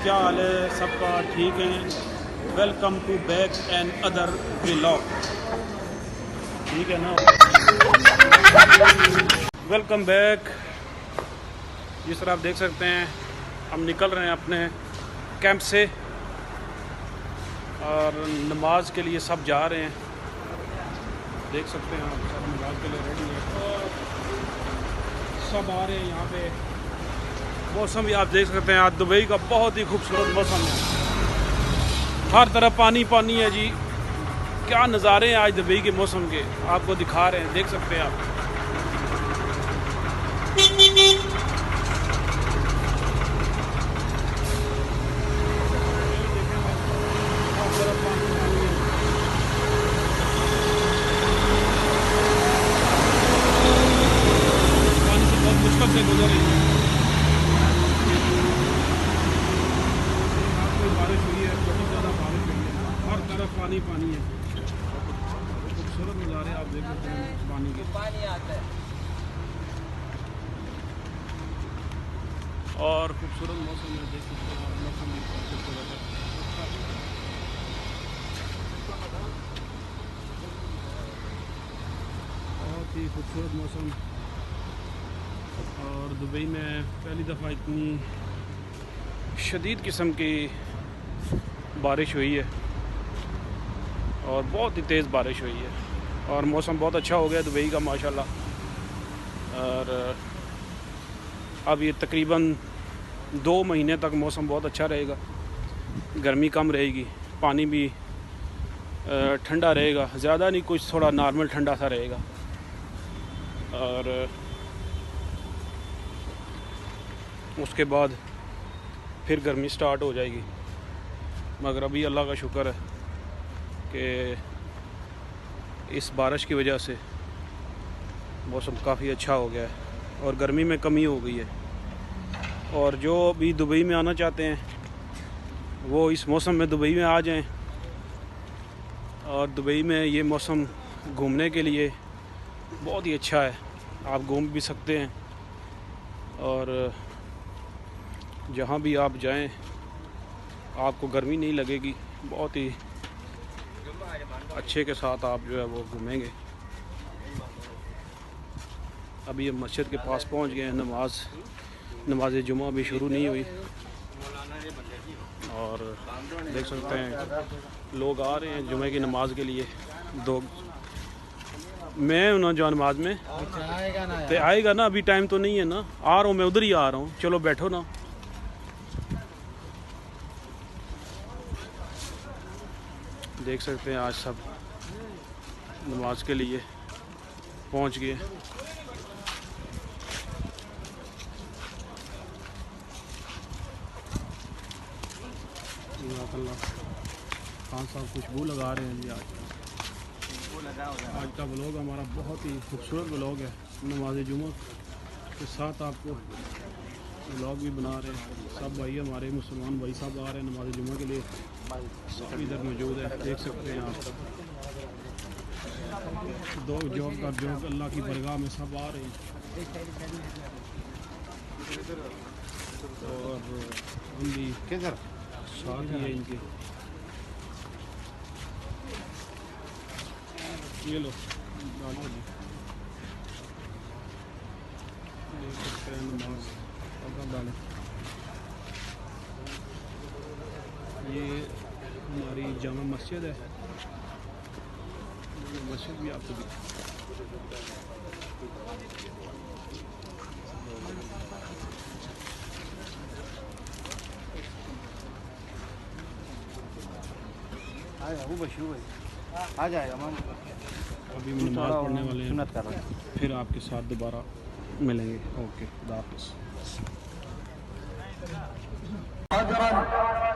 क्या हाल है सबका? ठीक है। Welcome to back and other vlog. ठीक है ना, वेलकम बैक। जिस तरह आप देख सकते हैं हम निकल रहे हैं अपने कैंप से और नमाज के लिए सब जा रहे हैं। देख सकते हैं आप, सब नमाज के लिए रेडी हैं और सब आ रहे हैं यहाँ पे। मौसम भी आप देख सकते हैं, आज दुबई का बहुत ही खूबसूरत मौसम है। हर तरफ पानी पानी है जी। क्या नज़ारे हैं आज दुबई के मौसम के, आपको दिखा रहे हैं, देख सकते हैं आप। पानी से बहुत मुश्किल से गुजर रही है। बारिश हुई है, बहुत ज़्यादा बारिश हुई है, हर तरफ पानी पानी है। खूबसूरत नज़ारे आप देख सकते हैं पानी के। पानी आता है और खूबसूरत मौसम है, देख सकते हैं आप। मौसम भी बहुत खूबसूरत है। बहुत ही खूबसूरत मौसम। और दुबई में पहली दफ़ा इतनी शदीद किस्म की बारिश हुई है और बहुत ही तेज़ बारिश हुई है और मौसम बहुत अच्छा हो गया दुबई का माशाल्लाह। और अब ये तकरीबन 2 महीने तक मौसम बहुत अच्छा रहेगा। गर्मी कम रहेगी, पानी भी ठंडा रहेगा, ज़्यादा नहीं, कुछ थोड़ा नॉर्मल ठंडा सा रहेगा। और उसके बाद फिर गर्मी स्टार्ट हो जाएगी। मगर अभी अल्लाह का शुक्र है कि इस बारिश की वजह से मौसम काफ़ी अच्छा हो गया है और गर्मी में कमी हो गई है। और जो भी दुबई में आना चाहते हैं वो इस मौसम में दुबई में आ जाएं। और दुबई में ये मौसम घूमने के लिए बहुत ही अच्छा है, आप घूम भी सकते हैं। और जहाँ भी आप जाएं आपको गर्मी नहीं लगेगी, बहुत ही अच्छे के साथ आप जो है वो घूमेंगे। अभी हम मस्जिद के पास पहुंच गए हैं। नमाज जुमा भी शुरू नहीं हुई और देख सकते हैं लोग आ रहे हैं जुमे की नमाज के लिए। दो मैं ना जो नमाज में तो आएगा ना, अभी टाइम तो नहीं है ना, आ रहा हूँ मैं, उधर ही आ रहा हूँ। चलो बैठो ना। देख सकते हैं आज सब नमाज के लिए पहुँच गए। खान साहब खुशबू लगा रहे हैं जी। आज का व्लॉग हमारा बहुत ही खूबसूरत व्लॉग है। नमाज जुमा के साथ आपको व्लॉग भी बना रहे हैं। सब भाई हमारे मुसलमान भाई साहब आ रहे हैं नमाज जुमा के लिए, सब इधर मौजूद है, देख सकते हैं आप। दो जॉब का जॉब अल्लाह की बरगाह में सब आ रहे हैं। और हम भी साथ ही है इनके। ये लो डालो जी, देख सकते हैं नमाज डालें। ये हमारी जामा मस्जिद है, मस्जिद भी आपको आ जाएगा। अभी नमाज पढ़ने वाले हैं, फिर आपके साथ दोबारा मिलेंगे। ओके, खुदा हाफिज़।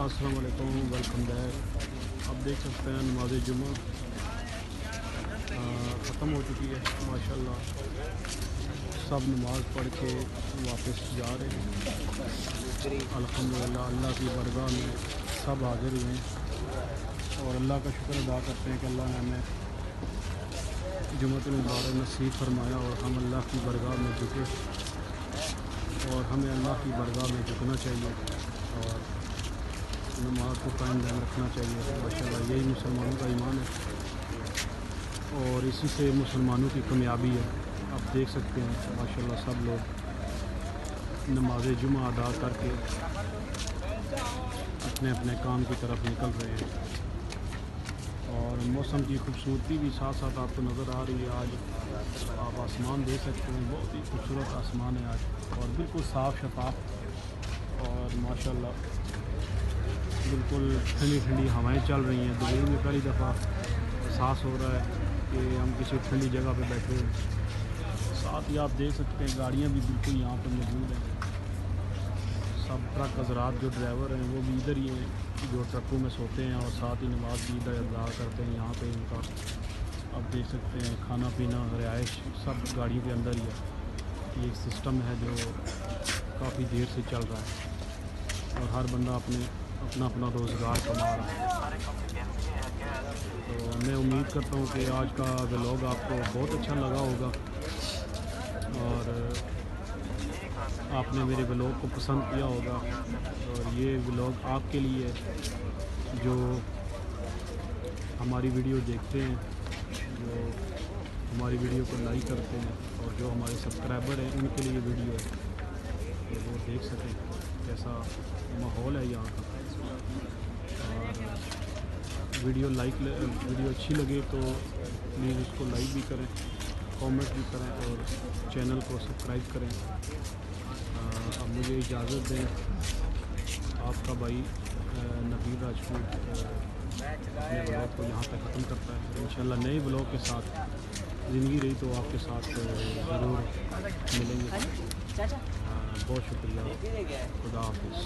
अस्सलाम वालेकुम, वेलकम बैक। आप देख सकते हैं नमाज जुमा ख़त्म हो चुकी है माशाल्लाह। सब नमाज पढ़ के वापस जा रहे हैं अल्हम्दुलिल्लाह। अल्लाह की बरगाह में सब हाजिर हुए हैं और अल्लाह का शुक्र अदा करते हैं कि अल्लाह ने हमें जुम्मतुल मुबारक नसीब फरमाया और हम अल्लाह की बरगाह में झुके, और हमें अल्लाह की बरगाह में झुकना चाहिए और नमाज को कायम ध्यान रखना चाहिए। माशाल्लाह यही मुसलमानों का ईमान है और इसी से मुसलमानों की कामयाबी है। आप देख सकते हैं माशाल्लाह सब लोग नमाज जुमा अदा करके अपने अपने काम की तरफ निकल रहे हैं और मौसम की खूबसूरती भी साथ साथ आपको नज़र आ रही है। आज आप आसमान देख सकते हैं, बहुत ही खूबसूरत आसमान है आज और बिल्कुल साफ़ शफाफ और माशाल्लाह बिल्कुल ठंडी ठंडी हवाएं चल रही हैं। दुबई में पहली दफ़ा एहसास हो रहा है कि हम किसी ठंडी जगह पे बैठे हैं। साथ ही आप देख सकते हैं गाड़ियां भी बिल्कुल यहाँ पर मौजूद हैं। सब ट्रक हज़रात जो ड्राइवर हैं वो भी इधर ही हैं, जो ट्रकों में सोते हैं और साथ ही नमाज भी इधर अदा करते हैं यहाँ पे। इनका आप देख सकते हैं खाना पीना रिहाइश सब गाड़ियों के अंदर ही है। ये एक सिस्टम है जो काफ़ी देर से चल रहा है और हर बंदा अपना अपना रोज़गार कमा रहा है। तो मैं उम्मीद करता हूँ कि आज का व्लॉग आपको बहुत अच्छा लगा होगा और आपने मेरे व्लॉग को पसंद किया होगा। और ये व्लॉग आपके लिए जो हमारी वीडियो देखते हैं, जो हमारी वीडियो को लाइक करते हैं और जो हमारे सब्सक्राइबर हैं उनके लिए वीडियो है कि वो देख सकें कैसा माहौल है यहाँ का। और वीडियो अच्छी लगे तो प्लीज़ उसको लाइक भी करें, कमेंट भी करें और चैनल को सब्सक्राइब करें। अब मुझे इजाज़त दें, आपका भाई नबील राजपूत अपने ब्लॉग को यहाँ तक ख़त्म करता है। इंशाल्लाह नए ब्लॉग के साथ ज़िंदगी रही तो आपके साथ ज़रूर मिलेंगे। बहुत शुक्रिया, खुदा हाफिज़।